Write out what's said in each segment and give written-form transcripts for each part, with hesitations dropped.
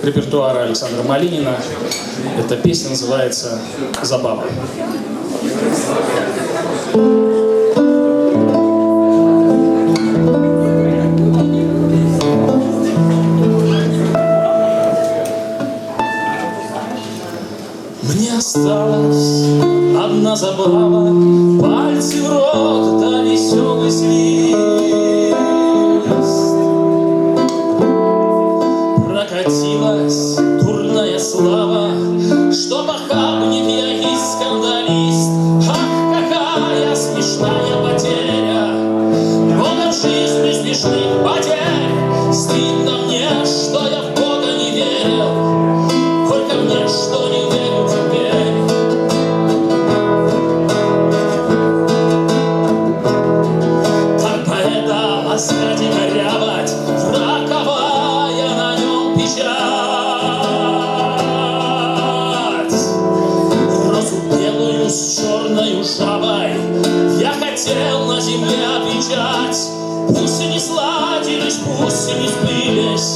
Репертуара Александра Малинина. Эта песня называется «Забава». Мне осталась одна забава, пальцы в рот, да веселый свист. Прокатилась дурная слава, что похабник я и скандалист. Ах, какая смешная потеря, много в жизни смешных потерь. Стыдно мне, что я в Бога не верил, только мне, что не верю теперь. Так поэта ласкать и корябать, раковая на нем печать. Розу белую с черною жабой я хотел на земле отвечать. Пусть и не сладились, пусть и не сбылись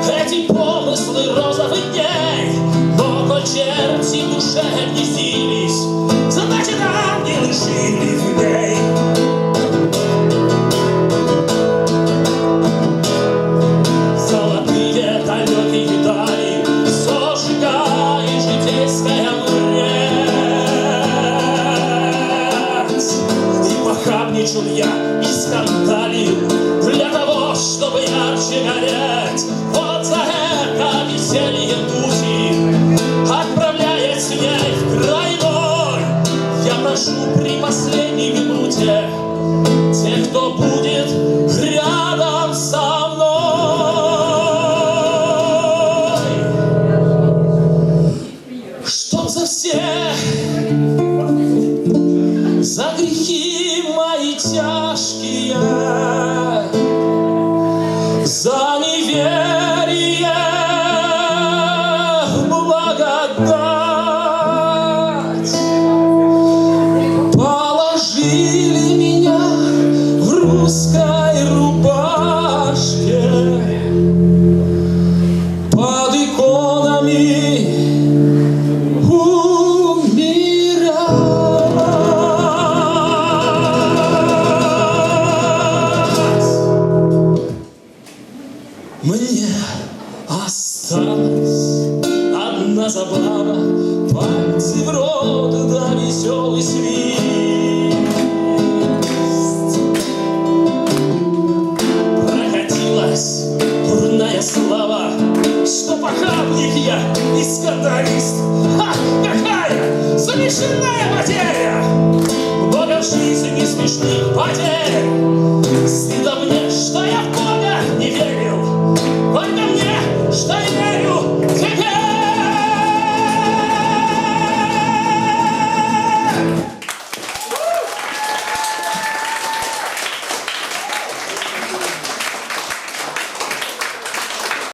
эти помыслы розовых дней, но коль черти в душе гнездились, значит ангелы жили в ней. Золотые далекие дали зажигает житейская мрет. И похабничал я, и скандалил для того, чтобы ярче гореть. Вот за это веселье духи отправляет с ней в край иной. Я прошу при последней минуте тех, кто будет рядом со мной, чтоб за все, за грехи мои тяжкие, за неверие в благодать положили меня в русской рубашке под иконами умирать. Мне осталась одна забава, пальцы в рот, да веселый свист. Прокатилась дурная слава, что похабник я и скандалист. Ха, какая смешная потеря!